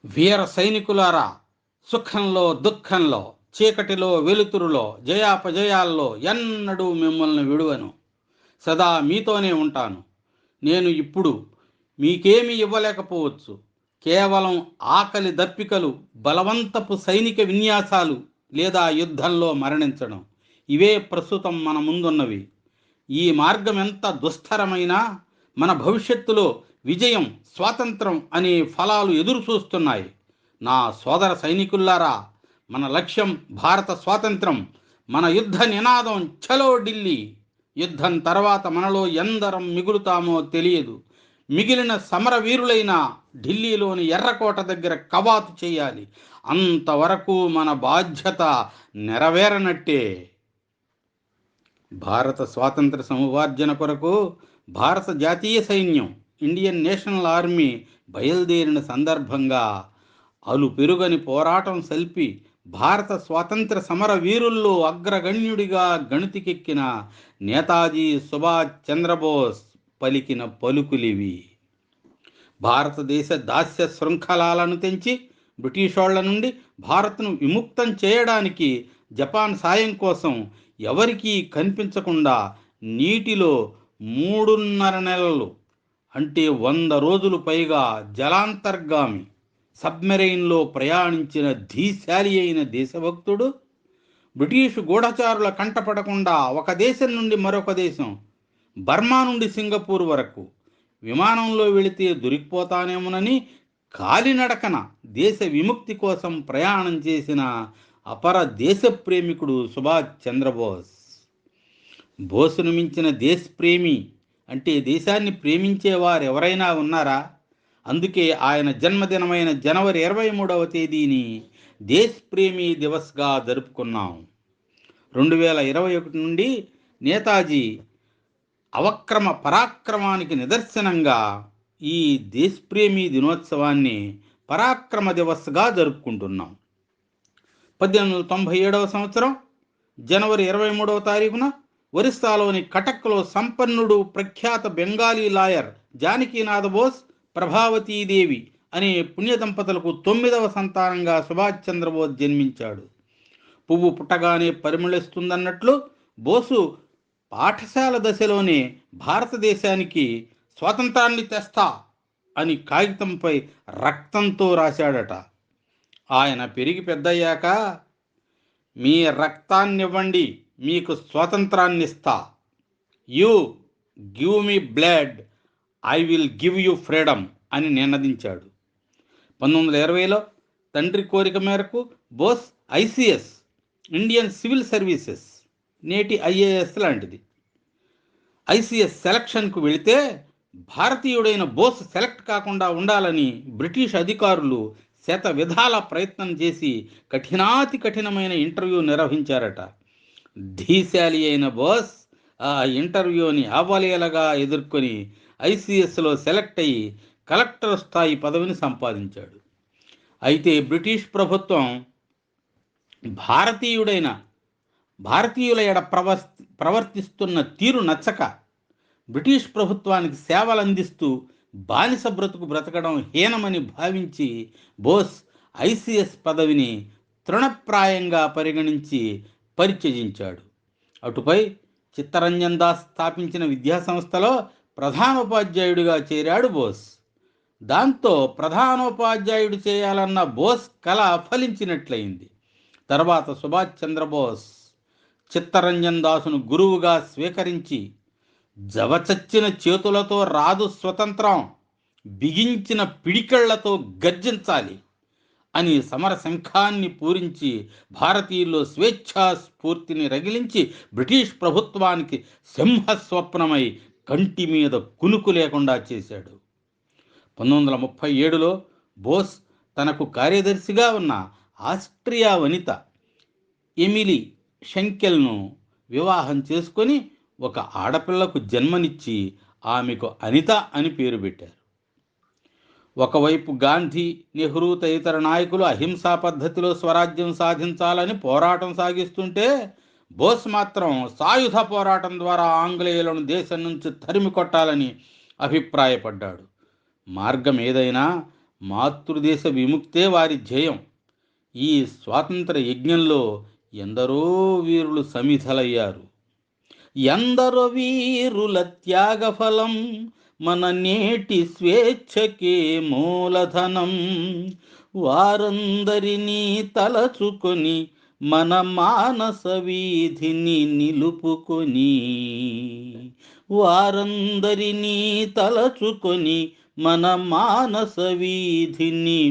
వీర సైనికులారా, సుఖంలో దుఃఖంలో, చీకటిలో వెలుతురులో, జయాపజయాల్లో ఎన్నడూ మిమ్మల్ని విడువను. సదా మీతోనే ఉంటాను. నేను ఇప్పుడు మీకేమీ ఇవ్వలేకపోవచ్చు. కేవలం ఆకలి దప్పికలు, బలవంతపు సైనిక విన్యాసాలు లేదా యుద్ధంలో మరణించడం, ఇవే ప్రస్తుతం మన ముందున్నవి. ఈ మార్గం ఎంత దుస్తరమైనా మన భవిష్యత్తులో విజయం, స్వాతంత్రం అనే ఫలాలు ఎదురు చూస్తున్నాయి. నా సోదర సైనికుల్లారా, మన లక్ష్యం భారత స్వాతంత్రం. మన యుద్ధ నినాదం చలో ఢిల్లీ. యుద్ధం తర్వాత మనలో ఎందరం మిగులుతామో తెలియదు. మిగిలిన సమరవీరులైన ఢిల్లీలోని ఎర్రకోట దగ్గర కవాతు చేయాలి. అంతవరకు మన బాధ్యత నెరవేరనట్టే. భారత స్వాతంత్ర సముపార్జన కొరకు భారత జాతీయ సైన్యం, ఇండియన్ నేషనల్ ఆర్మీ బయలుదేరిన సందర్భంగా అలు పెరుగని పోరాటం సల్పి భారత స్వాతంత్ర సమర వీరుల్లో అగ్రగణ్యుడిగా గణితికెక్కిన నేతాజీ సుభాష్ చంద్రబోస్ పలికిన పలుకులివి. భారతదేశ దాస్య శృంఖలాలను తెంచి బ్రిటిషోళ్ల నుండి భారత్ను విముక్తం చేయడానికి జపాన్ సాయం కోసం ఎవరికీ కనిపించకుండా నీటిలో 3.5 నెలలు అంటే 100 రోజులు పైగా జలాంతర్గామి సబ్మెరైన్లో ప్రయాణించిన ధీశాలి అయిన దేశభక్తుడు, బ్రిటిషు గూఢచారుల కంటపడకుండా ఒక దేశం నుండి మరొక దేశం, బర్మా నుండి సింగపూర్ వరకు విమానంలో వెళితే దొరికిపోతానేమోనని కాలినడకన దేశ విముక్తి కోసం ప్రయాణం చేసిన అపర దేశ ప్రేమికుడు సుభాష్ చంద్రబోస్. బోసును మించిన దేశప్రేమి అంటే దేశాన్ని ప్రేమించేవారు ఎవరైనా ఉన్నారా? అందుకే ఆయన జన్మదినమైన జనవరి 23వ తేదీని దేశప్రేమి దివస్గా జరుపుకున్నాం. 2021 నుండి నేతాజీ అవక్రమ పరాక్రమానికి నిదర్శనంగా ఈ దేశప్రేమి దినోత్సవాన్ని పరాక్రమ దివస్గా జరుపుకుంటున్నాం. 1897వ సంవత్సరం జనవరి 23వ తారీఖున ఒరిస్సాలోని కటక్లో సంపన్నుడు ప్రఖ్యాత బెంగాలీ లాయర్ జానకీనాథ బోస్, ప్రభావతీదేవి అనే పుణ్య దంపతులకు 9వ సంతానంగా సుభాష్ చంద్రబోస్ జన్మించాడు. పువ్వు పుట్టగానే పరిమళిస్తుందన్నట్లు బోసు పాఠశాల దశలోనే భారతదేశానికి స్వాతంత్రాన్ని తెస్తా అని కాగితంపై రక్తంతో రాశాడట. ఆయన పెరిగి పెద్దయ్యాక మీ రక్తాన్నివ్వండి, మీకు స్వాతంత్రాన్నిస్తా, you give me blood, I will give you freedom అని నినదించాడు. 1920లో తండ్రి కోరిక మేరకు Bose ICS, Indian civil services, నేటి ఐఏఎస్ లాంటిది, ఐసిఎస్ సెలక్షన్కు వెళితే భారతీయుడైన బోస్ సెలెక్ట్ కాకుండా ఉండాలని బ్రిటిష్ అధికారులు శత విధాల ప్రయత్నం చేసి కఠినాతి కఠినమైన ఇంటర్వ్యూ నిర్వహించారట. ధీశాలి అయిన బోస్ ఆ ఇంటర్వ్యూని అవలీలగా ఎదుర్కొని ఐసిఎస్లో సెలెక్ట్ అయ్యి కలెక్టర్ స్థాయి పదవిని సంపాదించాడు. అయితే బ్రిటిష్ ప్రభుత్వం భారతీయుల ఎడ ప్రవర్తిస్తున్న తీరు నచ్చక బ్రిటిష్ ప్రభుత్వానికి సేవలు అందిస్తూ బానిస బ్రతకడం హీనమని భావించి బోస్ ఐసిఎస్ పదవిని తృణప్రాయంగా పరిగణించి పరిత్యజించాడు. అటుపై చిత్తరంజన్ దాస్ స్థాపించిన విద్యాసంస్థలో ప్రధానోపాధ్యాయుడిగా చేరాడు బోస్. దాంతో ప్రధానోపాధ్యాయుడు చేయాలన్న బోస్ కల ఫలించినట్లయింది. తర్వాత సుభాష్ చంద్రబోస్ చిత్తరంజన్ దాసును గురువుగా స్వీకరించి జవచచ్చిన చేతులతో రాదు స్వతంత్రం, బిగించిన పిడికళ్లతో గర్జించాలి అని సమర శంఖాన్ని పూరించి భారతీయుల్లో స్వేచ్ఛా స్ఫూర్తిని రగిలించి బ్రిటిష్ ప్రభుత్వానికి సింహస్వప్నమై కంటి మీద కునుకు లేకుండా చేశాడు. 1937లో బోస్ తనకు కార్యదర్శిగా ఉన్న ఆస్ట్రియా వనిత ఎమిలీ షెంకెల్ను వివాహం చేసుకొని ఒక ఆడపిల్లకు జన్మనిచ్చి ఆమెకు అనిత అని పేరు పెట్టారు. ఒకవైపు గాంధీ, నెహ్రూ తదితర నాయకులు అహింసా పద్ధతిలో స్వరాజ్యం సాధించాలని పోరాటం సాగిస్తుంటే బోస్ మాత్రం సాయుధ పోరాటం ద్వారా ఆంగ్లేయులను దేశం నుంచి తరిమి కొట్టాలని అభిప్రాయపడ్డాడు. మార్గం ఏదైనా మాతృదేశ విముక్తే వారి ధ్యేయం. ఈ స్వాతంత్ర యజ్ఞంలో ఎందరో వీరులు సమిధలయ్యారు. ఎందరో వీరుల త్యాగఫలం మన నేటి స్వేచ్ఛకే మూలధనం. వారందరినీ తలచుకొని మన మానస వీధిని నిలుపుకొని, వారందరినీ తలచుకొని మన మానస వీధిని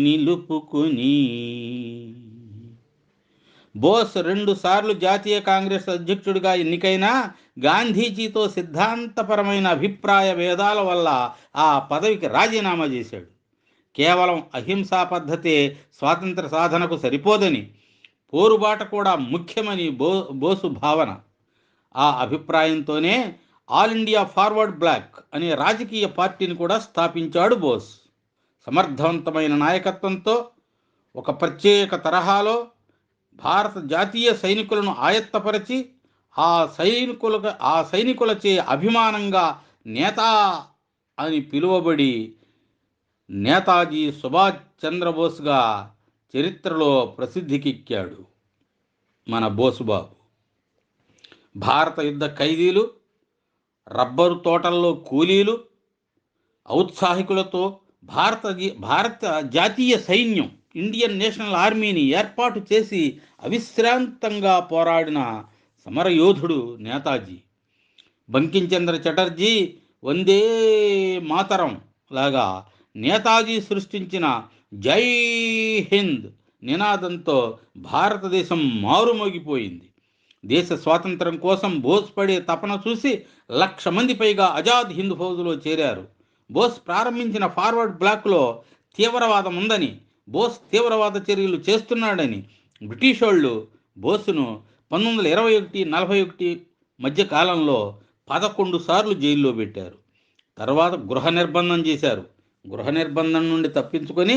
నిలుపుకొని. బోస్ 2 సార్లు జాతీయ కాంగ్రెస్ అధ్యక్షుడిగా ఎన్నికైనా గాంధీజీతో సిద్ధాంతపరమైన అభిప్రాయ భేదాల వల్ల ఆ పదవికి రాజీనామా చేశాడు. కేవలం అహింసా పద్ధతే స్వాతంత్ర సాధనకు సరిపోదని, పోరుబాట కూడా ముఖ్యమని బోసు భావన. ఆ అభిప్రాయంతోనే ఆల్ ఇండియా ఫార్వర్డ్ బ్లాక్ అనే రాజకీయ పార్టీని కూడా స్థాపించాడు బోస్. సమర్థవంతమైన నాయకత్వంతో ఒక ప్రత్యేక తరహాలో భారత జాతీయ సైనికులను ఆయత్తపరిచి ఆ సైనికులచే అభిమానంగా నేత అని పిలువబడి నేతాజీ సుభాష్ చంద్రబోస్గా చరిత్రలో ప్రసిద్ధికెక్కాడు మన బోసుబాబు. భారత యుద్ధ ఖైదీలు, రబ్బరు తోటల్లో కూలీలు, ఔత్సాహికులతో భారత జాతీయ సైన్యం ఇండియన్ నేషనల్ ఆర్మీని ఏర్పాటు చేసి అవిశ్రాంతంగా పోరాడిన సమరయోధుడు నేతాజీ. బంకించంద్ర చటర్జీ వందే మాతరం లాగా నేతాజీ సృష్టించిన జై హింద్ నినాదంతో భారతదేశం మారుమోగిపోయింది. దేశ స్వాతంత్రం కోసం బోస్ పడే తపన చూసి 1,00,000 మంది పైగా ఆజాద్ హింద్ ఫౌజ్లో చేరారు. బోస్ ప్రారంభించిన ఫార్వర్డ్ బ్లాక్లో తీవ్రవాదం ఉందని, బోస్ తీవ్రవాద చర్యలు చేస్తున్నాడని బ్రిటిష్ వాళ్ళు బోసును 1921-41 మధ్య కాలంలో 11 సార్లు జైల్లో పెట్టారు. తర్వాత గృహ నిర్బంధం చేశారు. గృహ నిర్బంధం నుండి తప్పించుకొని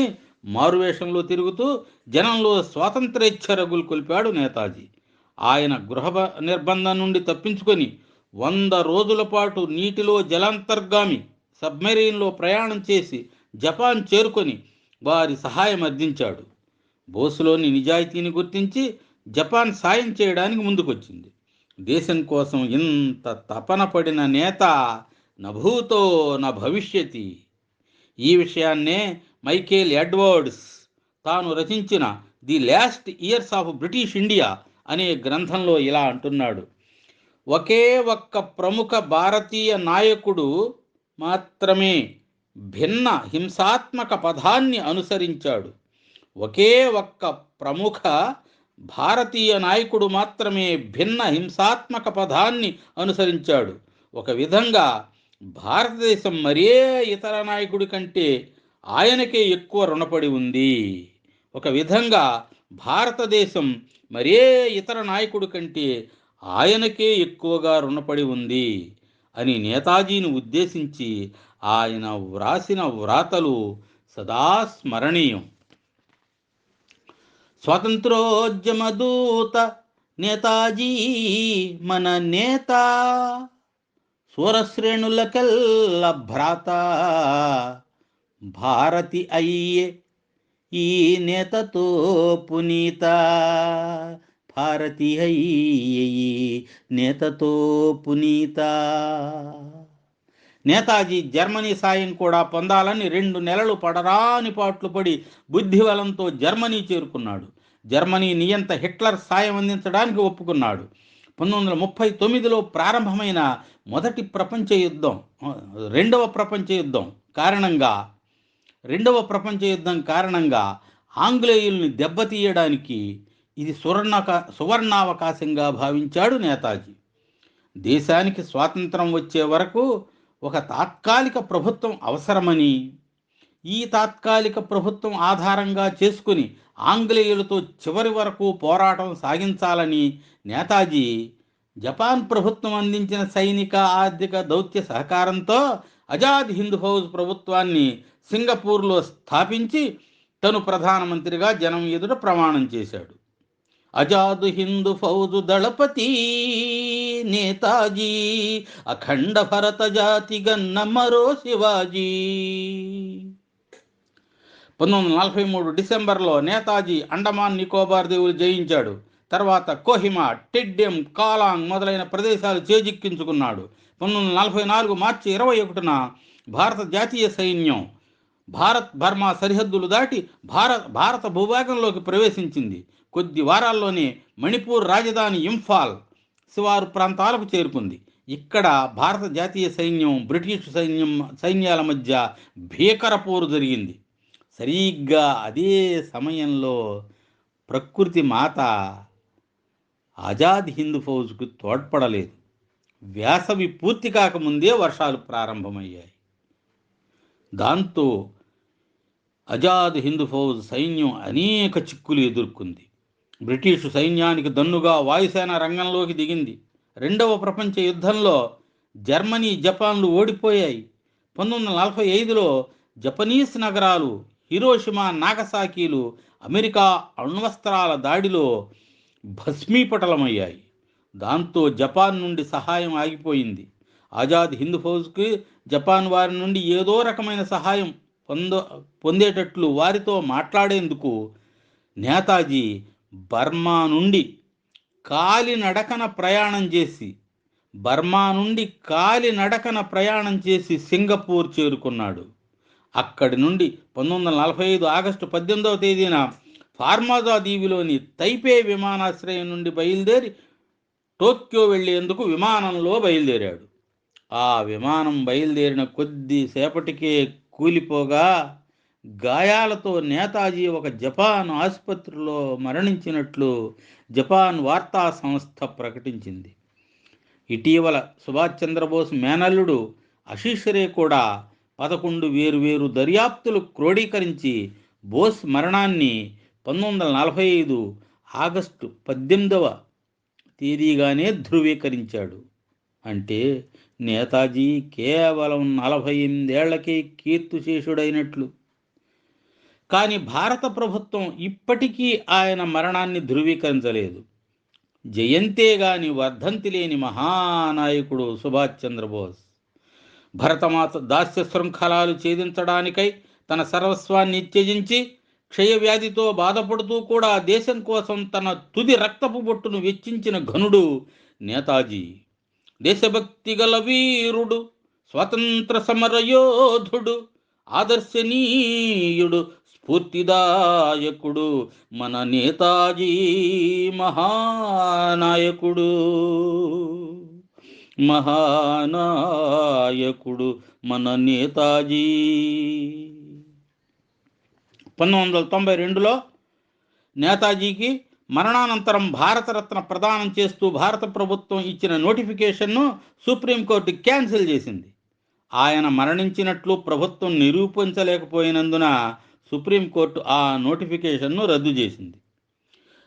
మారువేషంలో తిరుగుతూ జనంలో స్వాతంత్రేచ్ఛ రగులు కొలిపాడు నేతాజీ. ఆయన గృహ నిర్బంధం నుండి తప్పించుకొని 100 రోజుల పాటు నీటిలో జలాంతర్గామి సబ్మెరీన్లో ప్రయాణం చేసి జపాన్ చేరుకొని వారి సహాయం అందించాడు. బోసులోని నిజాయితీని గుర్తించి జపాన్ సాయం చేయడానికి ముందుకొచ్చింది. దేశం కోసం ఇంత తపన పడిన నేత నభూతో న భవిష్యతి. ఈ విషయాన్నే మైకేల్ ఎడ్వర్డ్స్ తాను రచించిన the last years of British India అనే గ్రంథంలో ఇలా అంటున్నాడు: ఒకే ఒక్క ప్రముఖ భారతీయ నాయకుడు మాత్రమే భిన్న హింసాత్మక పదాన్ని అనుసరించాడు. ఒకే ఒక్క ప్రముఖ భారతీయ నాయకుడు మాత్రమే భిన్న హింసాత్మక పదాన్ని అనుసరించాడు. ఒక విధంగా భారతదేశం మరే ఇతర నాయకుడి కంటే ఆయనకే ఎక్కువ రుణపడి ఉంది. ఒక విధంగా భారతదేశం మరే ఇతర నాయకుడి కంటే ఆయనకే ఎక్కువగా రుణపడి ఉంది అని నేతాజీని ఉద్దేశించి ఆయన వ్రాసిన వ్రాతలు సదా స్మరణీయం. స్వాతంత్రోద్యమ దూత నేతాజీ మన నేత, సూరశ్రేణులకెల్ల భ్రాత, భారతి అయ్యే ఈ నేతతో పునీత, భారతి అయ్యే ఈ నేతతో పునీత. నేతాజీ జర్మనీ సాయం కూడా పొందాలని 2 నెలలు పడరాని పాట్లు పడి బుద్ధిబలంతో జర్మనీ చేరుకున్నాడు. జర్మనీ నియంత హిట్లర్ సాయం అందించడానికి ఒప్పుకున్నాడు. 1939లో ప్రారంభమైన రెండవ ప్రపంచ యుద్ధం కారణంగా ఆంగ్లేయుల్ని దెబ్బతీయడానికి ఇది సువర్ణావకాశంగా భావించాడు నేతాజీ. దేశానికి స్వాతంత్రం వచ్చే వరకు ఒక తాత్కాలిక ప్రభుత్వం అవసరమని, ఈ తాత్కాలిక ప్రభుత్వం ఆధారంగా చేసుకుని ఆంగ్లేయులతో చివరి వరకు పోరాటం సాగించాలని నేతాజీ జపాన్ ప్రభుత్వం అందించిన సైనిక ఆర్థిక దౌత్య సహకారంతో ఆజాద్ హింద్ ఫౌజ్ ప్రభుత్వాన్ని సింగపూర్లో స్థాపించి తను ప్రధానమంత్రిగా జనం ఎదుట ప్రమాణం చేశాడు. ఆజాద్ హింద్ ఫౌజు దళపతి నేతాజీ, అఖండ భరత జాతి గన్న మరో శివాజీ. 1943 డిసెంబర్లో నేతాజీ అండమాన్ నికోబార్ దీవులు జయించాడు. తర్వాత కోహిమా, టిడ్డెం, కాలాంగ్ మొదలైన ప్రదేశాలు చేజిక్కించుకున్నాడు. 1944 మార్చి 21న భారత జాతీయ సైన్యం భారత్ బర్మా సరిహద్దులు దాటి భారత భూభాగంలోకి ప్రవేశించింది. కొద్ది వారాల్లోనే మణిపూర్ రాజధాని ఇంఫాల్ శివారు ప్రాంతాలకు చేరుకుంది. ఇక్కడ భారత జాతీయ సైన్యం బ్రిటిష్ సైన్యాల మధ్య భీకర పోరు జరిగింది. సరిగ్గా అదే సమయంలో ప్రకృతి మాత ఆజాద్ హింద్ ఫౌజ్కు తోడ్పడలేదు. వేసవి పూర్తి కాకముందే వర్షాలు ప్రారంభమయ్యాయి. దాంతో ఆజాద్ హింద్ ఫౌజ్ సైన్యం అనేక చిక్కులు ఎదుర్కొంది. బ్రిటిషు సైన్యానికి దన్నుగా వాయుసేన రంగంలోకి దిగింది. రెండవ ప్రపంచ యుద్ధంలో జర్మనీ, జపాన్లు ఓడిపోయాయి. 1945లో జపనీస్ నగరాలు హిరోషిమా, నాగసాకీలు అమెరికా అణ్వస్త్రాల దాడిలో భస్మీపటలమయ్యాయి. దాంతో జపాన్ నుండి సహాయం ఆగిపోయింది. ఆజాద్ హింద్ ఫౌజ్కి జపాన్ వారి నుండి ఏదో రకమైన సహాయం పొందేటట్లు వారితో మాట్లాడేందుకు నేతాజీ బర్మా నుండి కాలినడకన ప్రయాణం చేసి సింగపూర్ చేరుకున్నాడు. అక్కడి నుండి 1945 ఆగస్టు 18వ తేదీన ఫార్మోజా దీవిలోని తైపే విమానాశ్రయం నుండి బయలుదేరి టోక్యో వెళ్లేందుకు విమానంలో బయలుదేరాడు. ఆ విమానం బయలుదేరిన కొద్దిసేపటికే కూలిపోగా గాయాలతో నేతాజీ ఒక జపాన్ ఆసుపత్రిలో మరణించినట్లు జపాన్ వార్తా సంస్థ ప్రకటించింది. ఇటీవల సుభాష్ చంద్రబోస్ మేనల్లుడు ఆశీష్ రే కూడా 11 వేరువేరు దర్యాప్తులు క్రోడీకరించి బోస్ మరణాన్ని 1945 ఆగస్టు 18వ తేదీగానే ధృవీకరించాడు. అంటే నేతాజీ కేవలం 48 ఏళ్లకే కీర్తిశేషుడైనట్లు. కానీ భారత ప్రభుత్వం ఇప్పటికీ ఆయన మరణాన్ని ధృవీకరించలేదు. జయంతే గాని వర్ధంతి లేని మహానాయకుడు సుభాష్ చంద్రబోస్. భరతమాత దాస్య శృంఖలాలు ఛేదించడానికై తన సర్వస్వాన్ని త్యజించి క్షయవ్యాధితో బాధపడుతూ కూడా దేశం కోసం తన తుది రక్తపు బొట్టును వెచ్చించిన ఘనుడు నేతాజీ. దేశభక్తి గల వీరుడు, స్వతంత్ర సమరయోధుడు, ఆదర్శనీయుడు, స్ఫూర్తిదాయకుడు మన నేతాజీ మహానాయకుడు మన నేతాజీ. 1992లో నేతాజీకి మరణానంతరం భారతరత్న ప్రదానం చేస్తూ భారత ప్రభుత్వం ఇచ్చిన నోటిఫికేషన్ను సుప్రీంకోర్టు క్యాన్సిల్ చేసింది. ఆయన మరణించినట్లు ప్రభుత్వం నిరూపించలేకపోయినందున సుప్రీంకోర్టు ఆ నోటిఫికేషన్ను రద్దు చేసింది.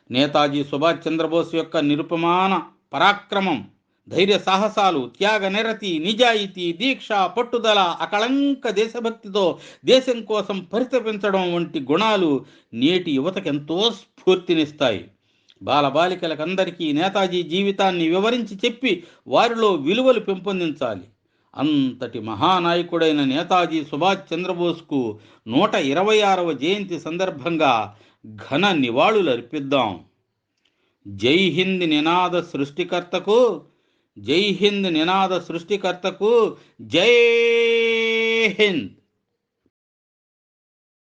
నేతాజీ సుభాష్ చంద్రబోస్ యొక్క నిరుపమాన పరాక్రమం, ధైర్య సాహసాలు, త్యాగ నిరతి, నిజాయితీ, దీక్ష, పట్టుదల, అకళంక దేశభక్తితో దేశం కోసం పరితపించడం వంటి గుణాలు నేటి యువతకెంతో స్ఫూర్తినిస్తాయి. బాలబాలికలకందరికీ నేతాజీ జీవితాన్ని వివరించి చెప్పి వారిలో విలువలు పెంపొందించాలి. అంతటి మహానాయకుడైన నేతాజీ సుభాష్ చంద్రబోస్కు 126వ జయంతి సందర్భంగా ఘన నివాళులు అర్పిద్దాం. జై హింద్ నినాద సృష్టికర్తకు జై హింద్. జై హింద్.